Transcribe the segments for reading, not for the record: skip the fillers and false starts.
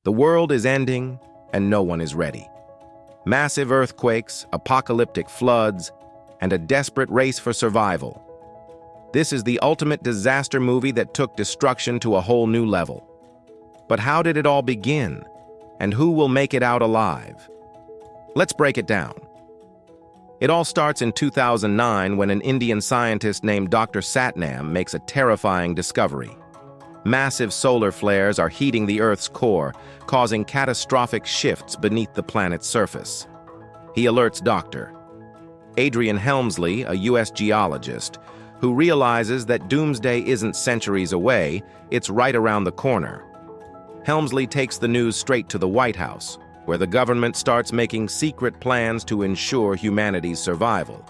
The world is ending, and no one is ready. Massive earthquakes, apocalyptic floods, and a desperate race for survival. This is the ultimate disaster movie that took destruction to a whole new level. But how did it all begin? And who will make it out alive? Let's break it down. It all starts in 2009 when an Indian scientist named Dr. Satnam makes a terrifying discovery. Massive solar flares are heating the Earth's core, causing catastrophic shifts beneath the planet's surface. He alerts Dr. Adrian Helmsley, a U.S. geologist, who realizes that doomsday isn't centuries away, it's right around the corner. Helmsley takes the news straight to the White House, where the government starts making secret plans to ensure humanity's survival.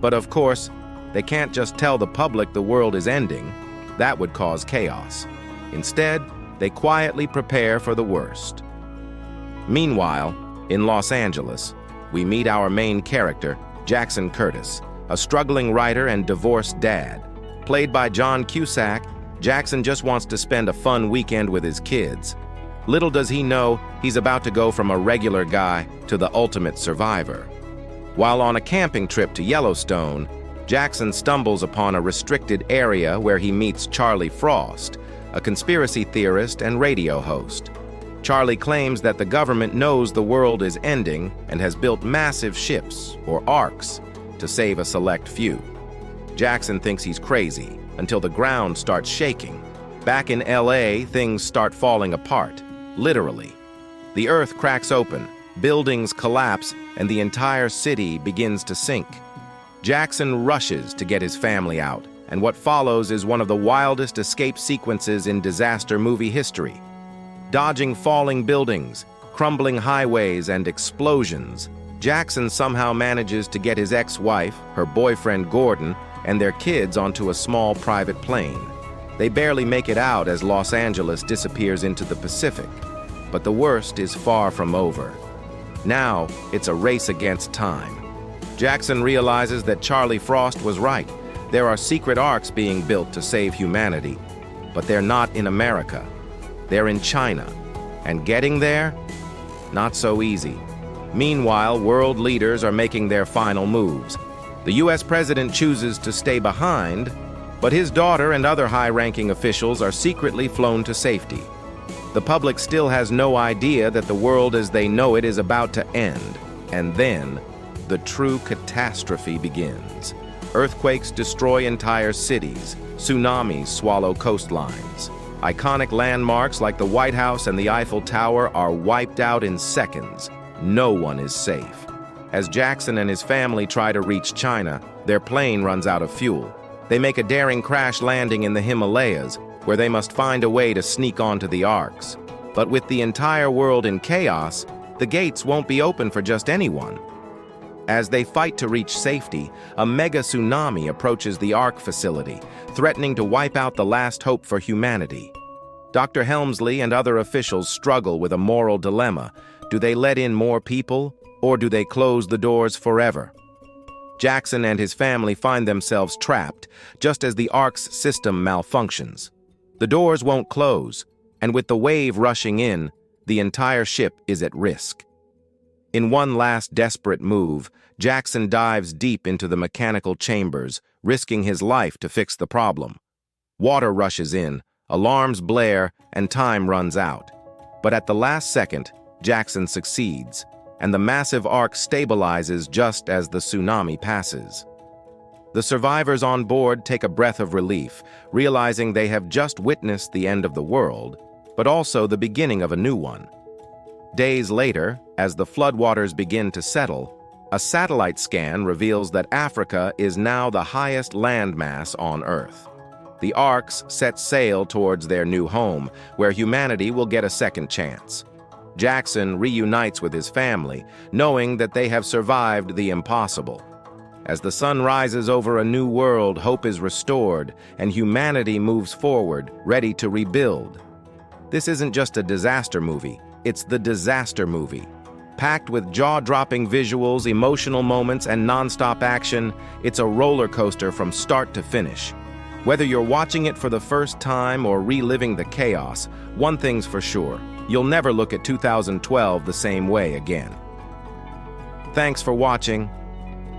But of course, they can't just tell the public the world is ending. That would cause chaos. Instead, they quietly prepare for the worst. Meanwhile, in Los Angeles, we meet our main character, Jackson Curtis, a struggling writer and divorced dad. Played by John Cusack, Jackson just wants to spend a fun weekend with his kids. Little does he know, he's about to go from a regular guy to the ultimate survivor. While on a camping trip to Yellowstone, Jackson stumbles upon a restricted area where he meets Charlie Frost, a conspiracy theorist and radio host. Charlie claims that the government knows the world is ending and has built massive ships, or arks, to save a select few. Jackson thinks he's crazy until the ground starts shaking. Back in LA, things start falling apart, literally. The earth cracks open, buildings collapse, and the entire city begins to sink. Jackson rushes to get his family out, and what follows is one of the wildest escape sequences in disaster movie history. Dodging falling buildings, crumbling highways, and explosions, Jackson somehow manages to get his ex-wife, her boyfriend Gordon, and their kids onto a small private plane. They barely make it out as Los Angeles disappears into the Pacific. But the worst is far from over. Now, it's a race against time. Jackson realizes that Charlie Frost was right. There are secret arks being built to save humanity. But they're not in America. They're in China. And getting there? Not so easy. Meanwhile, world leaders are making their final moves. The U.S. president chooses to stay behind, but his daughter and other high-ranking officials are secretly flown to safety. The public still has no idea that the world as they know it is about to end. And then, the true catastrophe begins. Earthquakes destroy entire cities. Tsunamis swallow coastlines. Iconic landmarks like the White House and the Eiffel Tower are wiped out in seconds. No one is safe. As Jackson and his family try to reach China, their plane runs out of fuel. They make a daring crash landing in the Himalayas, where they must find a way to sneak onto the arks. But with the entire world in chaos, the gates won't be open for just anyone. As they fight to reach safety, a mega-tsunami approaches the Ark facility, threatening to wipe out the last hope for humanity. Dr. Helmsley and other officials struggle with a moral dilemma. Do they let in more people, or do they close the doors forever? Jackson and his family find themselves trapped, just as the Ark's system malfunctions. The doors won't close, and with the wave rushing in, the entire ship is at risk. In one last desperate move, Jackson dives deep into the mechanical chambers, risking his life to fix the problem. Water rushes in, alarms blare, and time runs out. But at the last second, Jackson succeeds, and the massive ark stabilizes just as the tsunami passes. The survivors on board take a breath of relief, realizing they have just witnessed the end of the world, but also the beginning of a new one. Days later, as the floodwaters begin to settle, a satellite scan reveals that Africa is now the highest landmass on Earth. The arks set sail towards their new home, where humanity will get a second chance. Jackson reunites with his family, knowing that they have survived the impossible. As the sun rises over a new world, hope is restored, and humanity moves forward, ready to rebuild. This isn't just a disaster movie. It's the disaster movie. Packed with jaw-dropping visuals, emotional moments, and non-stop action, it's a roller coaster from start to finish. Whether you're watching it for the first time or reliving the chaos, one thing's for sure: you'll never look at 2012 the same way again. Thanks for watching.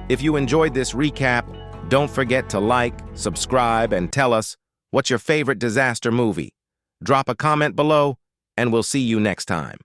If you enjoyed this recap, don't forget to like, subscribe, and tell us what's your favorite disaster movie. Drop a comment below, and we'll see you next time.